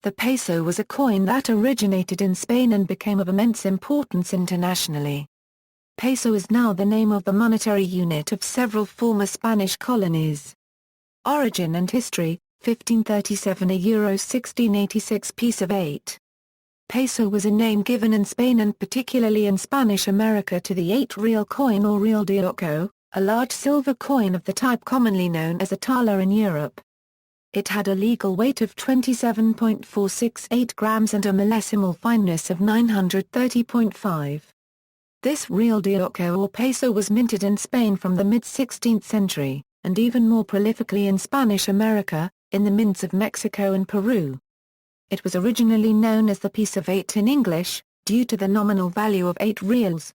The peso was a coin that originated in Spain and became of immense importance internationally. Peso is now the name of the monetary unit of several former Spanish colonies. Origin and history: 1537 euro 1686 piece of 8. Peso was a name given in Spain and particularly in Spanish America to the 8-real coin or real de ocho, a large silver coin of the type commonly known as a thaler in Europe. It had a legal weight of 27.468 grams and a millesimal fineness of 930.5. This real de ocho or peso was minted in Spain from the mid-16th century, and even more prolifically in Spanish America, in the mints of Mexico and Peru. It was originally known as the piece of 8 in English, due to the nominal value of 8 reals.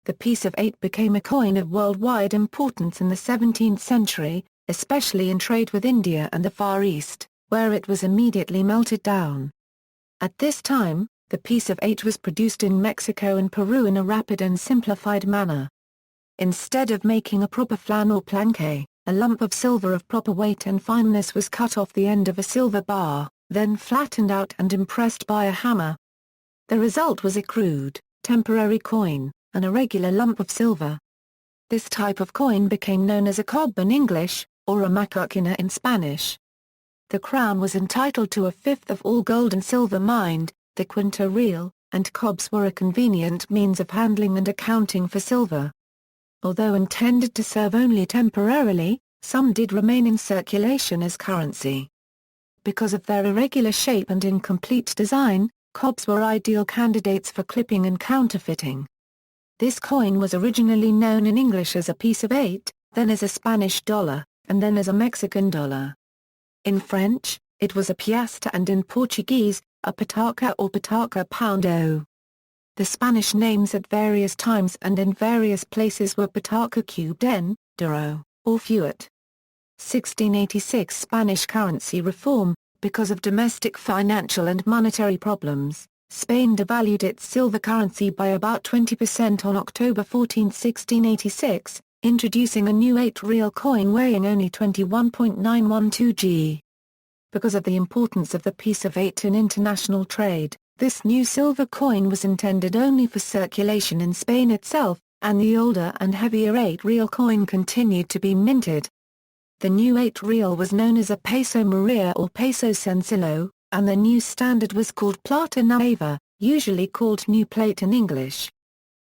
The piece of 8 became a coin of worldwide importance in the 17th century, especially in trade with India and the Far East, where it was immediately melted down. At this time, the piece of 8 was produced in Mexico and Peru in a rapid and simplified manner. Instead of making a proper flan or planche, a lump of silver of proper weight and fineness was cut off the end of a silver bar, then flattened out and impressed by a hammer. The result was a crude, temporary coin, an irregular lump of silver. This type of coin became known as a cob in English, or a macaquina in Spanish. The crown was entitled to a fifth of all gold and silver mined, the quinto real, and cobs were a convenient means of handling and accounting for silver. Although intended to serve only temporarily, some did remain in circulation as currency. Because of their irregular shape and incomplete design, cobs were ideal candidates for clipping and counterfeiting. This coin was originally known in English as a piece of 8, then as a Spanish dollar, and then as a Mexican dollar. In French, it was a piastre and in Portuguese, a pataca or pataca poundo. The Spanish names at various times and in various places were pataca cubed en, duro, or fuet. 1686 Spanish currency reform: because of domestic financial and monetary problems, Spain devalued its silver currency by about 20% on October 14, 1686, introducing a new 8-real coin weighing only 21.912 g. Because of the importance of the piece of 8 in international trade, this new silver coin was intended only for circulation in Spain itself, and the older and heavier 8-real coin continued to be minted. The new 8-real was known as a Peso Maria or Peso Sencillo, and the new standard was called Plata Nueva, usually called New Plate in English.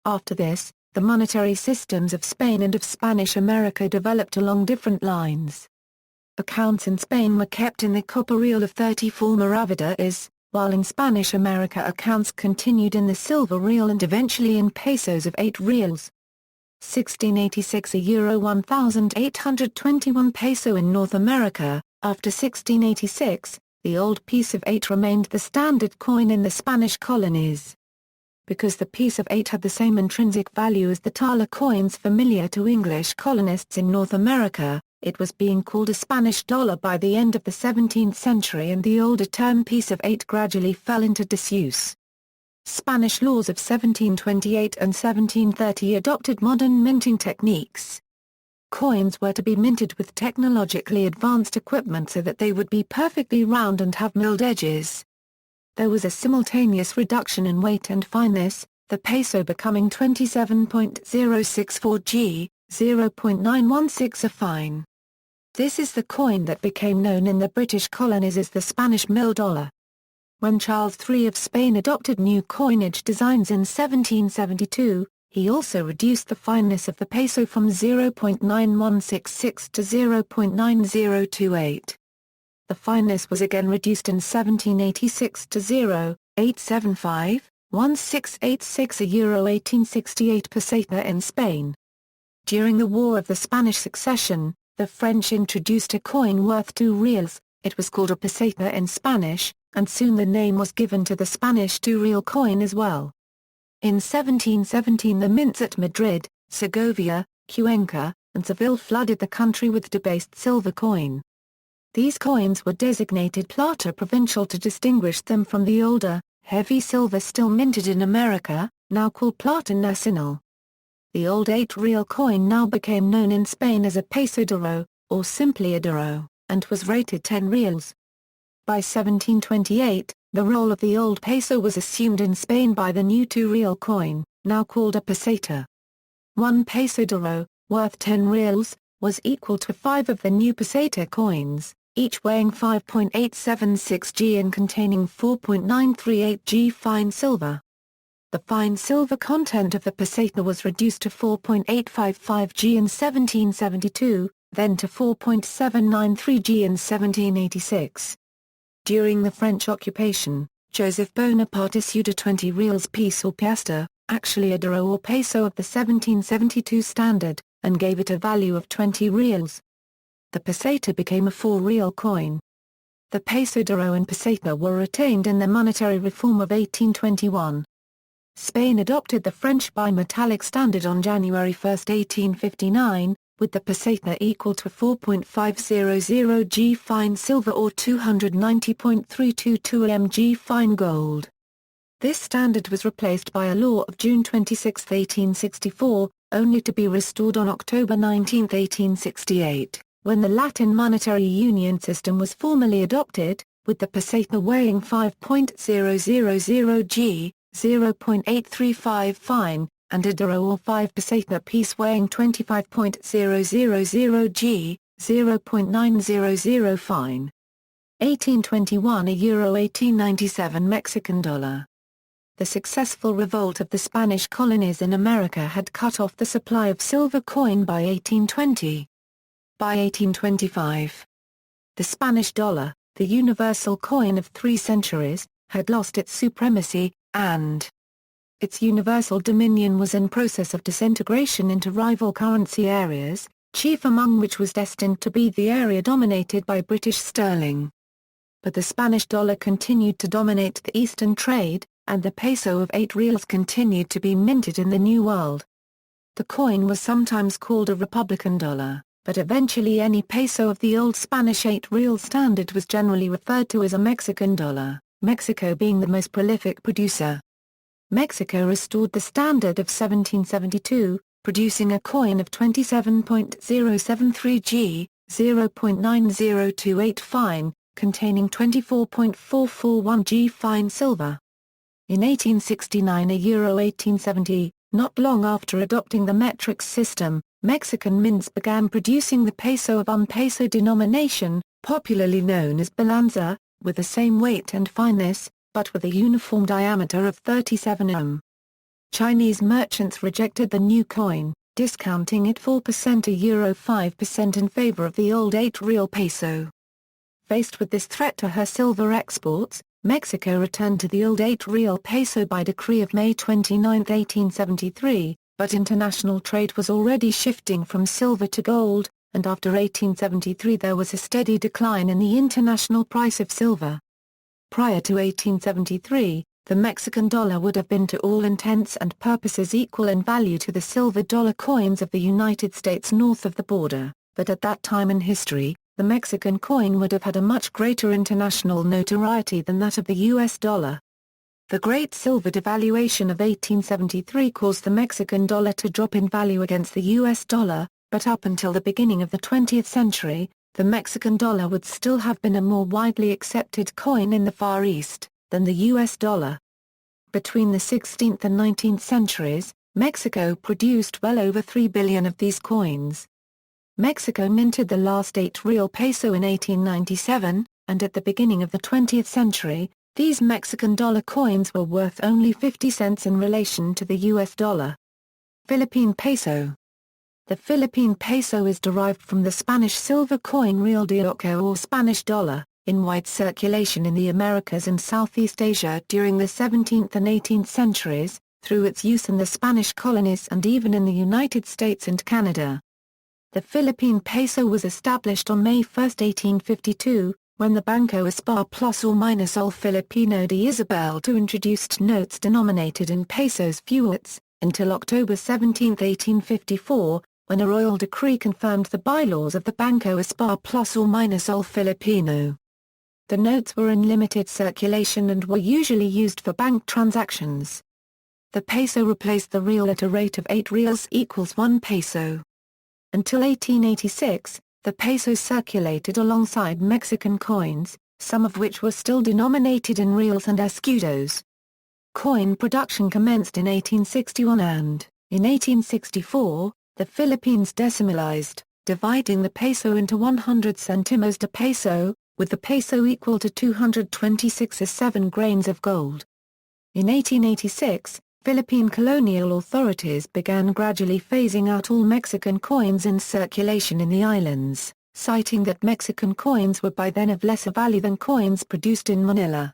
After this, the monetary systems of Spain and of Spanish America developed along different lines. Accounts in Spain were kept in the copper real of 34 maravedís, while in Spanish America accounts continued in the silver real and eventually in pesos of 8 reals. 1686 a euro 1821 peso in North America. After 1686, the old piece of 8 remained the standard coin in the Spanish colonies. Because the piece of 8 had the same intrinsic value as the thaler coins familiar to English colonists in North America, it was being called a Spanish dollar by the end of the 17th century, and the older term piece of 8 gradually fell into disuse. Spanish laws of 1728 and 1730 adopted modern minting techniques. Coins were to be minted with technologically advanced equipment so that they would be perfectly round and have milled edges. There was a simultaneous reduction in weight and fineness, the peso becoming 27.064 g, 0.916 a fine. This is the coin that became known in the British colonies as the Spanish mill dollar. When Charles III of Spain adopted new coinage designs in 1772, he also reduced the fineness of the peso from 0.9166 to 0.9028. The fineness was again reduced in 1786 to 0.875, 1686 a euro 1868 peseta in Spain. During the War of the Spanish Succession, the French introduced a coin worth 2 reals, it was called a peseta in Spanish, and soon the name was given to the Spanish 2-real coin as well. In 1717 the mints at Madrid, Segovia, Cuenca, and Seville flooded the country with debased silver coin. These coins were designated plata provincial to distinguish them from the older, heavy silver still minted in America, now called plata nacional. The old 8-real coin now became known in Spain as a peso de oro, or simply a de oro, and was rated 10 reals. By 1728, the role of the old peso was assumed in Spain by the new 2-real coin, now called a peseta. 1 peso de oro, worth 10 reals, was equal to 5 of the new peseta coins, each weighing 5.876 g and containing 4.938 g fine silver. The fine silver content of the peseta was reduced to 4.855 g in 1772, then to 4.793 g in 1786. During the French occupation, Joseph Bonaparte issued a 20 reals piece or piastre, actually a duro or peso of the 1772 standard, and gave it a value of 20 reals. The peseta became a 4-real coin. The peso duro and peseta were retained in the monetary reform of 1821. Spain adopted the French bimetallic standard on January 1, 1859, with the peseta equal to 4.500 g fine silver or 290.322 mg fine gold. This standard was replaced by a law of June 26, 1864, only to be restored on October 19, 1868, when the Latin monetary union system was formally adopted, with the peseta weighing 5.000 g, 0.835 fine, and a duro or 5 peseta piece weighing 25.000 g, 0.900 fine. 1821 €, 1897 Mexican dollar. The successful revolt of the Spanish colonies in America had cut off the supply of silver coin by 1820. By 1825, the Spanish dollar, the universal coin of 3 centuries, had lost its supremacy, and its universal dominion was in process of disintegration into rival currency areas, chief among which was destined to be the area dominated by British sterling. But the Spanish dollar continued to dominate the Eastern trade, and the peso of 8 reals continued to be minted in the New World. The coin was sometimes called a Republican dollar, but eventually any peso of the old Spanish 8-real standard was generally referred to as a Mexican dollar, Mexico being the most prolific producer. Mexico restored the standard of 1772, producing a coin of 27.073 g, 0.9028 fine, containing 24.441 g fine silver. In 1869 euro 1870, not long after adopting the metric system, Mexican mints began producing the peso of un-peso denomination, popularly known as balanza, with the same weight and fineness, but with a uniform diameter of 37 mm. Chinese merchants rejected the new coin, discounting it 4% euro 5% in favor of the old 8-real peso. Faced with this threat to her silver exports, Mexico returned to the old 8-real peso by decree of May 29, 1873, but international trade was already shifting from silver to gold, and after 1873 there was a steady decline in the international price of silver. Prior to 1873, the Mexican dollar would have been to all intents and purposes equal in value to the silver dollar coins of the United States north of the border, but at that time in history, the Mexican coin would have had a much greater international notoriety than that of the US dollar. The Great Silver Devaluation of 1873 caused the Mexican dollar to drop in value against the US dollar, but up until the beginning of the 20th century, the Mexican dollar would still have been a more widely accepted coin in the Far East than the US dollar. Between the 16th and 19th centuries, Mexico produced well over 3 billion of these coins. Mexico minted the last 8-real peso in 1897, and at the beginning of the 20th century, these Mexican dollar coins were worth only 50 cents in relation to the US dollar. Philippine Peso. The Philippine peso is derived from the Spanish silver coin Real de Oro or Spanish dollar, in wide circulation in the Americas and Southeast Asia during the 17th and 18th centuries, through its use in the Spanish colonies and even in the United States and Canada. The Philippine peso was established on May 1, 1852, when the Banco Español plus or minus al Filipino de Isabel II introduced notes denominated in pesos fuertes, until October 17, 1854, when a royal decree confirmed the bylaws of the Banco Español plus or minus al Filipino. The notes were in limited circulation and were usually used for bank transactions. The peso replaced the real at a rate of 8 reals equals 1 peso. Until 1886, the peso circulated alongside Mexican coins, some of which were still denominated in reals and escudos. Coin production commenced in 1861 and, in 1864, the Philippines decimalized, dividing the peso into 100 centimos de peso, with the peso equal to 226.7 grains of gold. In 1886, Philippine colonial authorities began gradually phasing out all Mexican coins in circulation in the islands, citing that Mexican coins were by then of lesser value than coins produced in Manila.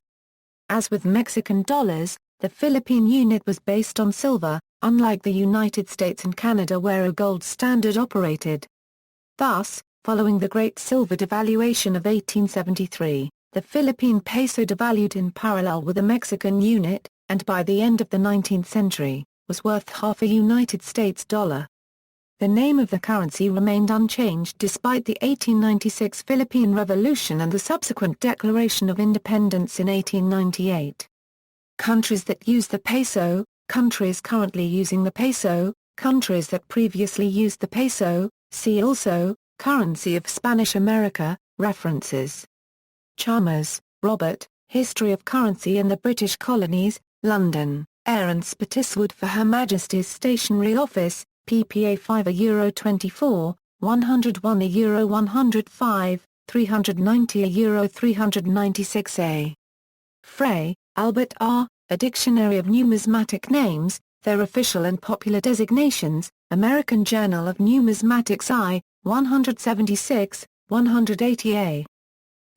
As with Mexican dollars, the Philippine unit was based on silver, unlike the United States and Canada where a gold standard operated. Thus, following the Great Silver Devaluation of 1873, the Philippine peso devalued in parallel with the Mexican unit, and by the end of the 19th century, was worth half a United States dollar. The name of the currency remained unchanged despite the 1896 Philippine Revolution and the subsequent Declaration of Independence in 1898. Countries that use the peso, countries currently using the peso, countries that previously used the peso, see also, Currency of Spanish America, references. Chalmers, Robert, History of Currency in the British Colonies, London, Eyre and Spottiswoode for Her Majesty's Stationery Office, ppA 5 €24, 101 €105, 390 €396a. Frey, Albert R., A Dictionary of Numismatic Names, Their Official and Popular Designations, American Journal of Numismatics I, 176, 180a.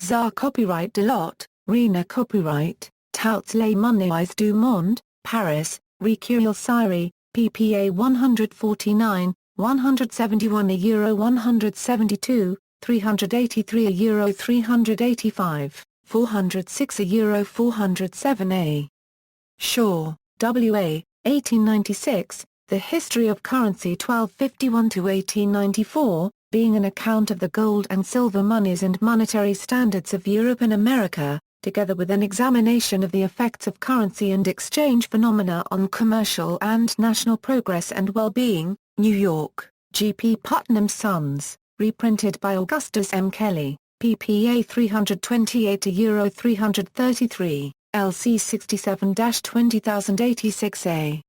Czar Copyright Delot, Rena Copyright, Touts les Monnays du Monde, Paris, Recueil Syrie, ppA 149, 171 €172, 383 €385, 406 €407a. Shaw, W.A., 1896, The History of Currency 1251–1894, being an account of the gold and silver monies and monetary standards of Europe and America, together with an examination of the effects of currency and exchange phenomena on commercial and national progress and well-being, New York, G. P. Putnam Sons, reprinted by Augustus M. Kelly, ppA 328 €333, LC 67-20086A.